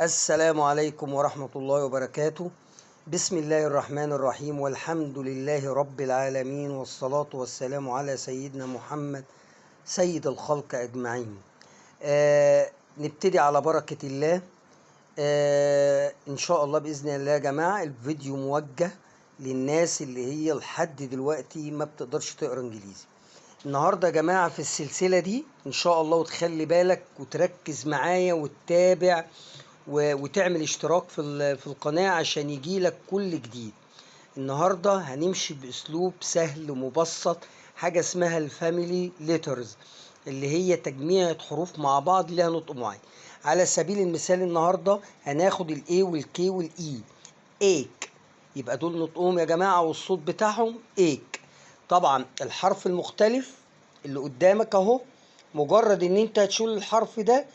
السلام عليكم ورحمة الله وبركاته. بسم الله الرحمن الرحيم، والحمد لله رب العالمين، والصلاة والسلام على سيدنا محمد سيد الخلق أجمعين. نبتدي على بركة الله. إن شاء الله بإذن الله يا جماعة. الفيديو موجه للناس اللي هي لحد دلوقتي ما بتقدرش تقرأ إنجليزي. النهاردة يا جماعة في السلسلة دي إن شاء الله، وتخلي بالك وتركز معايا وتتابع وتعمل اشتراك في القناة عشان يجيلك كل جديد. النهاردة هنمشي بأسلوب سهل ومبسط، حاجة اسمها الفاميلي ليترز، اللي هي تجميعة حروف مع بعض لها نطق معين. على سبيل المثال النهاردة هناخد ال A وال K وال E. ايك، يبقى دول نطقهم يا جماعة والصوت بتاعهم ايك. طبعا الحرف المختلف اللي قدامك اهو، مجرد ان انت هتشيل الحرف ده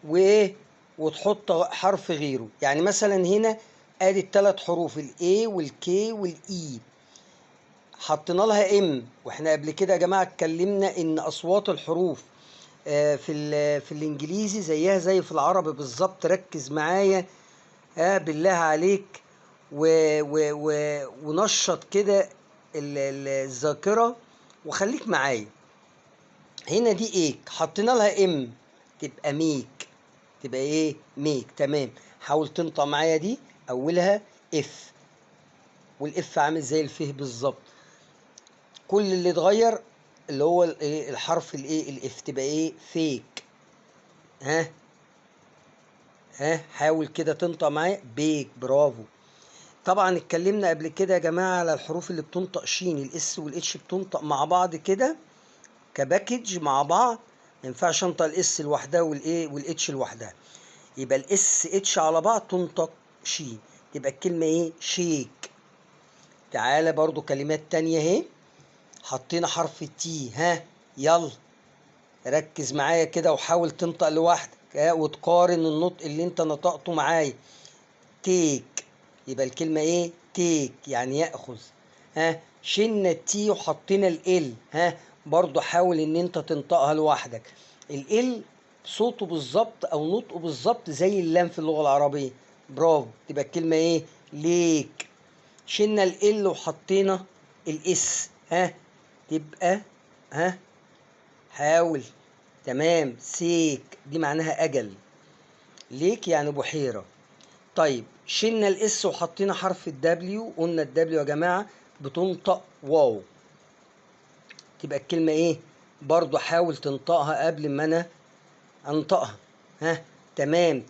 وايه وتحط حرف غيره. يعني مثلا هنا ادي الثلاث حروف الاي والكي والاي، حطينا لها ام. واحنا قبل كده يا جماعه اتكلمنا ان اصوات الحروف في الانجليزي زيها زي في العربي بالظبط. ركز معايا بالله عليك ونشط كده الذاكره وخليك معايا. هنا دي ايك، حطينا لها ام تبقى ميك، تبقى ايه؟ ميك. تمام. حاول تنطق معايا دي، اولها اف، والاف عامل زي الفه بالظبط. كل اللي اتغير اللي هو الحرف الايه الاف، تبقى ايه؟ فيك. ها حاول كده تنطق معايا بيك. برافو. طبعا اتكلمنا قبل كده يا جماعه على الحروف اللي بتنطق شين، الاس والاتش بتنطق مع بعض كده كباكج مع بعض. ما ينفعش انطق الاس لوحدها والايه والاتش لوحدها. يبقى الاس اتش على بعض تنطق شين، تبقى الكلمة ايه؟ شيك. تعالى برضو كلمات تانية اهي، حطينا حرف التي. يلا ركز معايا كده وحاول تنطق لوحدك وتقارن النطق اللي انت نطقته معايا. تيك، يبقى الكلمة ايه؟ تيك يعني يأخذ. شلنا التي وحطينا ال. برضو حاول ان انت تنطقها لوحدك. ال صوته بالظبط او نطقه بالظبط زي اللام في اللغة العربية. برافو. تبقى الكلمة ايه؟ ليك. شلنا ال وحطينا الاس. تبقى حاول. تمام. سيك دي معناها اجل، ليك يعني بحيرة. طيب شلنا الاس وحطينا حرف الدبليو. قلنا الدبليو يا جماعة بتنطق واو، تبقى الكلمة ايه؟ برضو حاول تنطقها قبل ما انا انطقها. تمام.